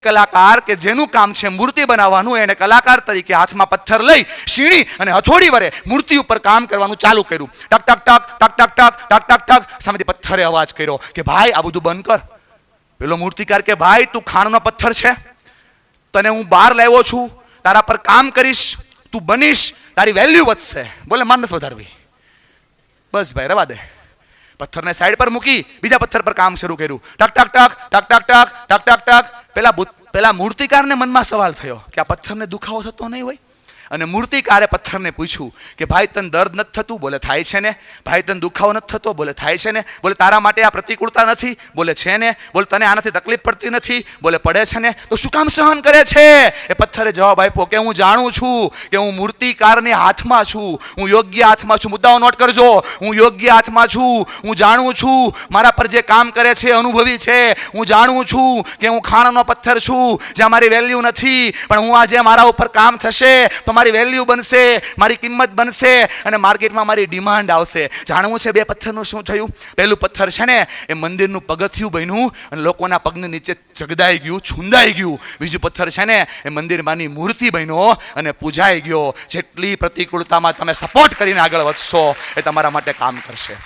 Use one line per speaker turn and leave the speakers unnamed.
કલાકાર કે જેનું કામ છે મૂર્તિ બનાવવાનું, એને કલાકાર તરીકે હાથમાં પથ્થર લઈ સીણી અને હથોડી વડે મૂર્તિ ઉપર કામ કરવાનું ચાલુ કર્યું. ટક ટક ટક ટક ટક ટક ટક ટક ટક સામેથી પથ્થરે અવાજ કર્યો કે ભાઈ આ બધું બંધ કર. પેલો મૂર્તિકાર કે ભાઈ તું ખાણનો પથ્થર છે, તને હું બહાર લાવ્યો છું, તારા પર કામ કરીશ, તું બનીશ, તારી વેલ્યુ વધશે. બોલે માર નથી વધારવી. બસ ભાઈ રવા દે. પથ્થરને સાઈડ પર મૂકી બીજા પથ્થર પર કામ શરૂ કર્યું. ટક ટક ટક ટક ટક ટક ટક ટક ટક. પેલા મૂર્તિકારને મનમાં સવાલ થયો કે આ પથ્થરને દુખાવો થતો નહીં હોય. અને મૂર્તિકારે પથ્થરને પૂછ્યું કે ભાઈ તને દર્દ નથી થતું? બોલે થાય છે ને. ભાઈ તને દુખાવો નથી થતો? બોલે થાય છે ને. બોલે તારા માટે આ પ્રતિકૂળતા નથી? બોલે છે ને. બોલે તને આનાથી તકલીફ પડતી નથી? બોલે પડે છે ને. તો શું કામ સહન કરે છે? એ પથ્થરે જવાબ આપ્યો કે હું જાણું છું કે હું મૂર્તિકારની હાથમાં છું, હું યોગ્ય હાથમાં છું. મુદ્દાઓ નોટ કરજો. હું યોગ્ય હાથમાં છું. હું જાણું છું મારા પર જે કામ કરે છે અનુભવી છે. હું જાણું છું કે હું ખાણનો પથ્થર છું જ્યાં મારી વેલ્યુ નથી, પણ હું આજે મારા ઉપર કામ થશે તો મારી વેલ્યુ બનશે, મારી કિંમત બનશે અને માર્કેટમાં મારી ડિમાન્ડ આવશે. જાણવું છે બે પથ્થરનું શું થયું? પહેલું પથ્થર છે ને એ મંદિરનું પગથિયું બન્યું અને લોકોના પગની નીચે ચગદાઈ ગયું, છુંદાઈ ગયું. બીજું પથ્થર છે ને એ મંદિરમાંની મૂર્તિ બન્યો અને પૂજાઈ ગયો. જેટલી પ્રતિકૂળતામાં તમે સપોર્ટ કરીને આગળ વધશો એ તમારા માટે કામ કરશે.